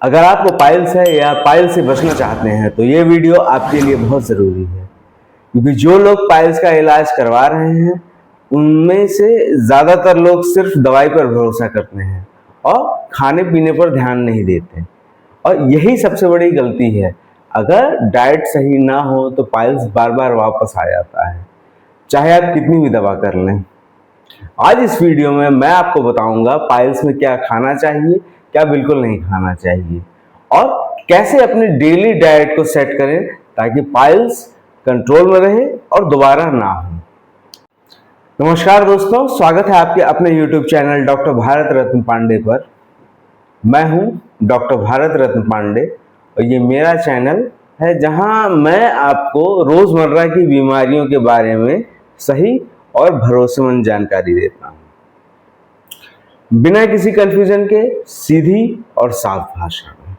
अगर आपको पाइल्स है या पाइल्स से बचना चाहते हैं तो ये वीडियो आपके लिए बहुत ज़रूरी है, क्योंकि जो लोग पाइल्स का इलाज करवा रहे हैं उनमें से ज़्यादातर लोग सिर्फ दवाई पर भरोसा करते हैं और खाने पीने पर ध्यान नहीं देते। और यही सबसे बड़ी गलती है। अगर डाइट सही ना हो तो पाइल्स बार बार वापस आ जाता है, चाहे आप कितनी भी दवा कर लें। आज इस वीडियो में मैं आपको बताऊंगा पाइल्स में क्या खाना चाहिए, क्या बिल्कुल नहीं खाना चाहिए, और कैसे अपने डेली डाइट को सेट करें ताकि पाइल्स कंट्रोल में रहे और दोबारा ना हो। नमस्कार दोस्तों, स्वागत है आपके अपने YouTube channel doctor Bharat Ratna Pandey पर। मैं हूं डॉक्टर भारत रत्न पांडे और ये मेरा चैनल है जहां मैं आपको रोजमर्रा की बीमारियों के बारे में सही और भरोसेमंद जानकारी देता हूं, बिना किसी कंफ्यूजन के, सीधी और साफ भाषा में।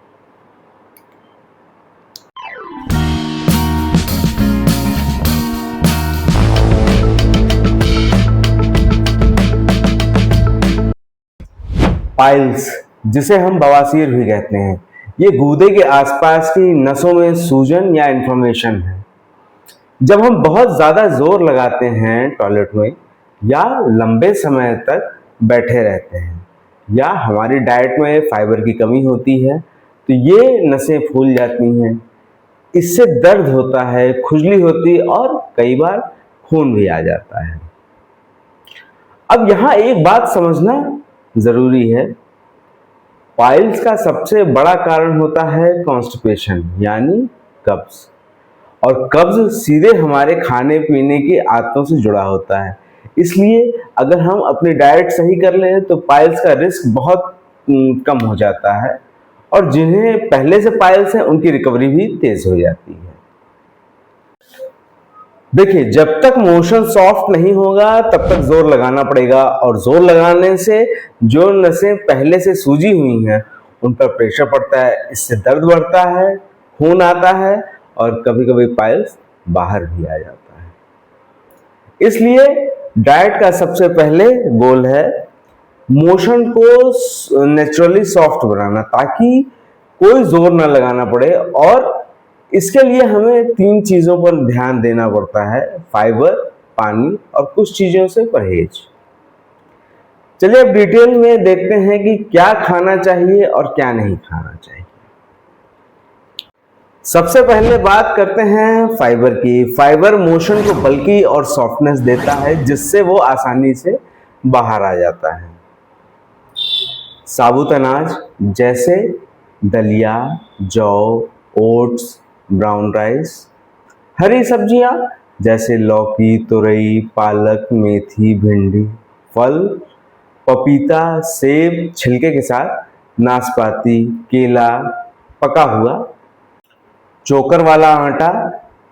पाइल्स, जिसे हम बवासीर भी कहते हैं, ये गूदे के आसपास की नसों में सूजन या इन्फ्लेमेशन है। जब हम बहुत ज़्यादा जोर लगाते हैं टॉयलेट में, या लंबे समय तक बैठे रहते हैं, या हमारी डाइट में फाइबर की कमी होती है, तो ये नसें फूल जाती हैं। इससे दर्द होता है, खुजली होती है और कई बार खून भी आ जाता है। अब यहाँ एक बात समझना ज़रूरी है। पाइल्स का सबसे बड़ा कारण होता है कॉन्स्टिपेशन, यानी कब्ज। और कब्ज सीधे हमारे खाने पीने की आदतों से जुड़ा होता है। इसलिए अगर हम अपनी डाइट सही कर लें तो पाइल्स का रिस्क बहुत कम हो जाता है, और जिन्हें पहले से पाइल्स है उनकी रिकवरी भी तेज हो जाती है। देखिए, जब तक मोशन सॉफ्ट नहीं होगा तब तक जोर लगाना पड़ेगा, और जोर लगाने से जो नसें पहले से सूजी हुई हैं उन पर प्रेशर पड़ता है। इससे दर्द बढ़ता है, खून आता है और कभी कभी पाइल्स बाहर भी आ जाता है। इसलिए डाइट का सबसे पहले गोल है मोशन को नेचुरली सॉफ्ट बनाना, ताकि कोई जोर ना लगाना पड़े। और इसके लिए हमें 3 चीजों पर ध्यान देना पड़ता है: फाइबर, पानी और कुछ चीजों से परहेज। चलिए अब डिटेल में देखते हैं कि क्या खाना चाहिए और क्या नहीं खाना चाहिए। सबसे पहले बात करते हैं फाइबर की। फाइबर मोशन को बल्की और सॉफ्टनेस देता है, जिससे वो आसानी से बाहर आ जाता है। साबुत अनाज जैसे दलिया, जौ, ओट्स, ब्राउन राइस, हरी सब्जियां जैसे लौकी, तुरई, पालक, मेथी, भिंडी, फल, पपीता, सेब छिलके के साथ, नाशपाती, केला, पका हुआ, चोकर वाला आटा,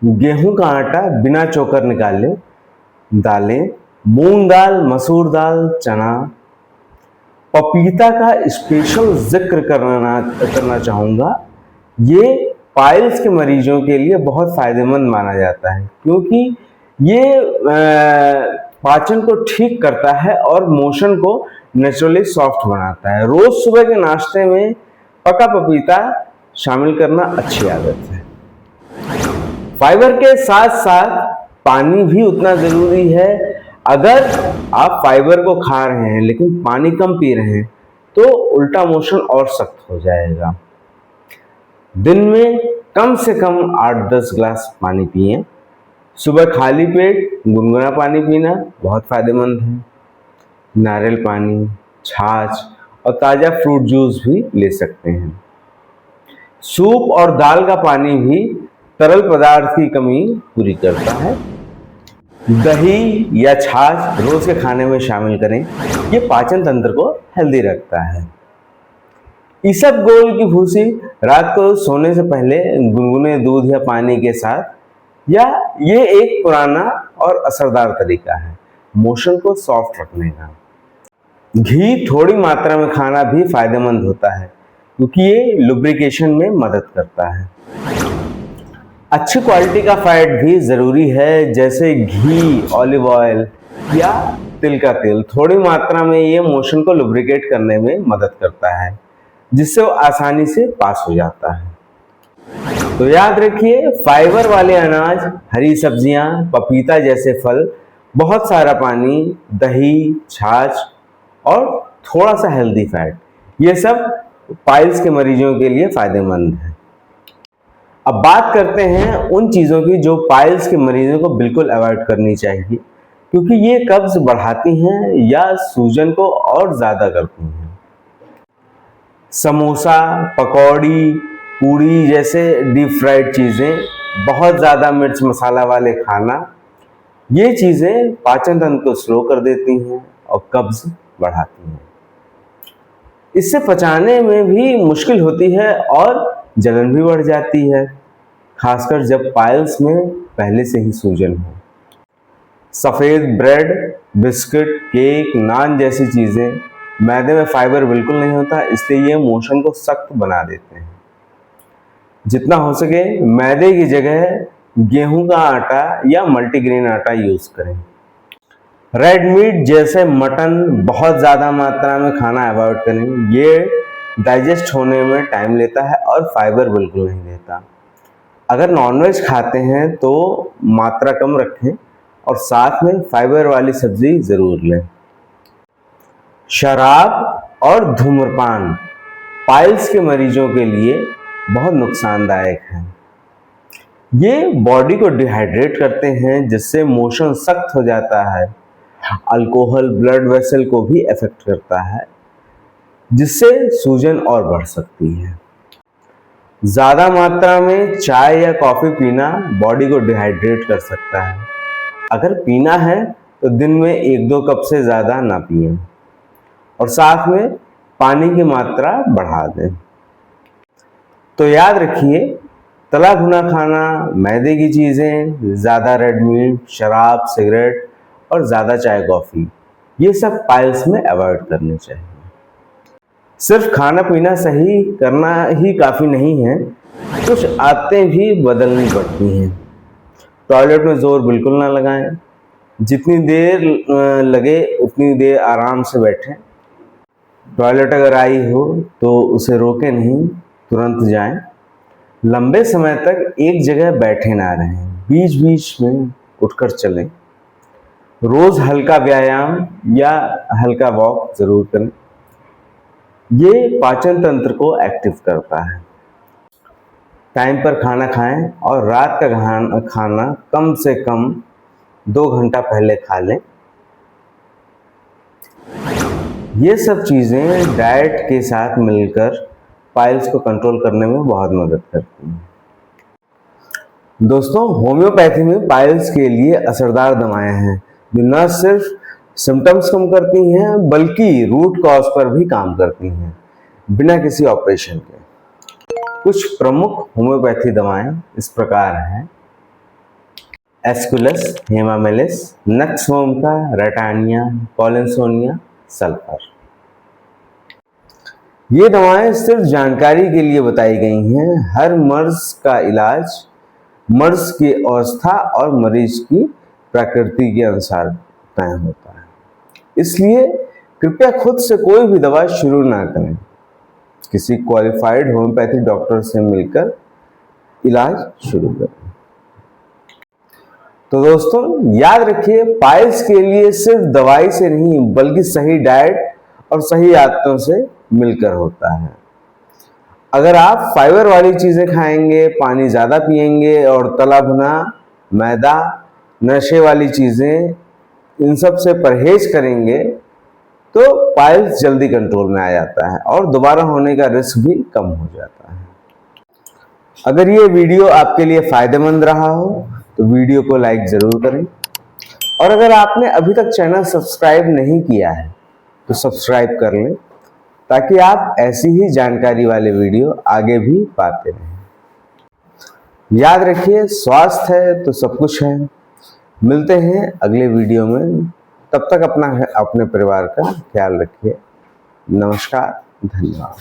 गेहूं का आटा बिना चोकर निकाले, दालें, मूंग दाल, मसूर दाल, चना। पपीता का स्पेशल जिक्र करना चाहूँगा। ये पाइल्स के मरीजों के लिए बहुत फायदेमंद माना जाता है, क्योंकि ये पाचन को ठीक करता है और मोशन को नेचुरली सॉफ्ट बनाता है। रोज सुबह के नाश्ते में पका पपीता शामिल करना अच्छी आदत है। फाइबर के साथ साथ पानी भी उतना जरूरी है। अगर आप फाइबर को खा रहे हैं लेकिन पानी कम पी रहे हैं तो उल्टा मोशन और सख्त हो जाएगा। दिन में कम से कम 8-10 ग्लास पानी पिएं। सुबह खाली पेट गुनगुना पानी पीना बहुत फायदेमंद है। नारियल पानी, छाछ और ताज़ा फ्रूट जूस भी ले सकते हैं। सूप और दाल का पानी भी तरल पदार्थ की कमी पूरी करता है। दही या छाछ रोज के खाने में शामिल करें, ये पाचन तंत्र को हेल्दी रखता है। इसबगोल की भूसी रात को सोने से पहले गुनगुने दूध या पानी के साथ, या ये एक पुराना और असरदार तरीका है मोशन को सॉफ्ट रखने का। घी थोड़ी मात्रा में खाना भी फायदेमंद होता है, क्योंकि ये लुब्रिकेशन में मदद करता है। अच्छी क्वालिटी का फैट भी ज़रूरी है, जैसे घी, ऑलिव ऑयल या तिल का तेल। थोड़ी मात्रा में ये मोशन को लुब्रिकेट करने में मदद करता है। जिससे वो आसानी से पास हो जाता है। तो याद रखिए, फाइबर वाले अनाज, हरी सब्जियां, पपीता जैसे फल, बहुत सारा पानी, दही, छाछ और थोड़ा सा हेल्दी फैट, ये सब पाइल्स के मरीजों के लिए फायदेमंद है। अब बात करते हैं उन चीज़ों की जो पाइल्स के मरीजों को बिल्कुल अवॉइड करनी चाहिए, क्योंकि ये कब्ज बढ़ाती हैं या सूजन को और ज़्यादा करती हैं। समोसा, पकौड़ी, पूड़ी जैसे डीप फ्राइड चीज़ें, बहुत ज़्यादा मिर्च मसाला वाले खाना, ये चीज़ें पाचन तंत्र को स्लो कर देती हैं और कब्ज बढ़ाती हैं। इससे पचाने में भी मुश्किल होती है और जलन भी बढ़ जाती है, खासकर जब पाइल्स में पहले से ही सूजन हो। सफ़ेद ब्रेड, बिस्किट, केक, नान जैसी चीज़ें, मैदे में फाइबर बिल्कुल नहीं होता, इसलिए ये मोशन को सख्त बना देते हैं। जितना हो सके मैदे की जगह गेहूं का आटा या मल्टीग्रेन आटा यूज़ करें। रेड मीट जैसे मटन बहुत ज़्यादा मात्रा में खाना अवॉइड करें, ये डाइजेस्ट होने में टाइम लेता है और फाइबर बिल्कुल नहीं देता। अगर नॉनवेज खाते हैं तो मात्रा कम रखें और साथ में फाइबर वाली सब्जी ज़रूर लें। शराब और धूम्रपान पाइल्स के मरीजों के लिए बहुत नुकसानदायक है। ये बॉडी को डिहाइड्रेट करते हैं, जिससे मोशन सख्त हो जाता है। अल्कोहल ब्लड वेसल को भी अफेक्ट करता है, जिससे सूजन और बढ़ सकती है। ज़्यादा मात्रा में चाय या कॉफ़ी पीना बॉडी को डिहाइड्रेट कर सकता है। अगर पीना है तो दिन में 1-2 कप से ज़्यादा ना पिएं और साथ में पानी की मात्रा बढ़ा दें। तो याद रखिए, तला भुना खाना, मैदे की चीज़ें, ज़्यादा रेड मीट, शराब, सिगरेट और ज़्यादा चाय कॉफ़ी, ये सब पाइल्स में अवॉइड करने चाहिए। सिर्फ खाना पीना सही करना ही काफ़ी नहीं है, कुछ आदतें भी बदलनी पड़ती हैं। टॉयलेट में ज़ोर बिल्कुल ना लगाएं, जितनी देर लगे उतनी देर आराम से बैठें। टॉयलेट अगर आई हो तो उसे रोकें नहीं, तुरंत जाएं। लंबे समय तक एक जगह बैठे ना रहें, बीच बीच में उठकर चलें। रोज़ हल्का व्यायाम या हल्का वॉक ज़रूर करें, ये पाचन तंत्र को एक्टिव करता है। टाइम पर खाना खाएं और रात का खाना कम से कम 2 घंटा पहले खा लें। ये सब चीज़ें डाइट के साथ मिलकर पाइल्स को कंट्रोल करने में बहुत मदद करती हैं। दोस्तों, होम्योपैथी में पाइल्स के लिए असरदार दवाएं हैं, जो न सिर्फ सिम्टम्स कम करती हैं बल्कि रूट कॉज पर भी काम करती हैं, बिना किसी ऑपरेशन के। कुछ प्रमुख होम्योपैथी दवाएं इस प्रकार हैं: aesculus, hamamelis, nux vomica, ratanhia, collinsonia, sulphur. ये दवाएं सिर्फ जानकारी के लिए बताई गई हैं। हर मर्ज का इलाज मर्ज की अवस्था और मरीज की प्रकृति के अनुसार तय होता है, इसलिए कृपया खुद से कोई भी दवा शुरू ना करें। किसी क्वालिफाइड होम्योपैथिक डॉक्टर से मिलकर इलाज शुरू करें। तो दोस्तों, याद रखिए, पाइल्स के लिए सिर्फ दवाई से नहीं बल्कि सही डाइट और सही आदतों से मिलकर होता है। अगर आप फाइबर वाली चीज़ें खाएंगे, पानी ज़्यादा पिएंगे और तला भुना, मैदा, नशे वाली चीज़ें, इन सब से परहेज करेंगे तो पाइल्स जल्दी कंट्रोल में आ जाता है और दोबारा होने का रिस्क भी कम हो जाता है। अगर ये वीडियो आपके लिए फ़ायदेमंद रहा हो तो वीडियो को लाइक ज़रूर करें, और अगर आपने अभी तक चैनल सब्सक्राइब नहीं किया है तो सब्सक्राइब कर लें, ताकि आप ऐसी ही जानकारी वाले वीडियो आगे भी पाते रहें। याद रखिए, स्वास्थ्य है तो सब कुछ है। मिलते हैं अगले वीडियो में, तब तक अपने परिवार का ख्याल रखिए। नमस्कार, धन्यवाद।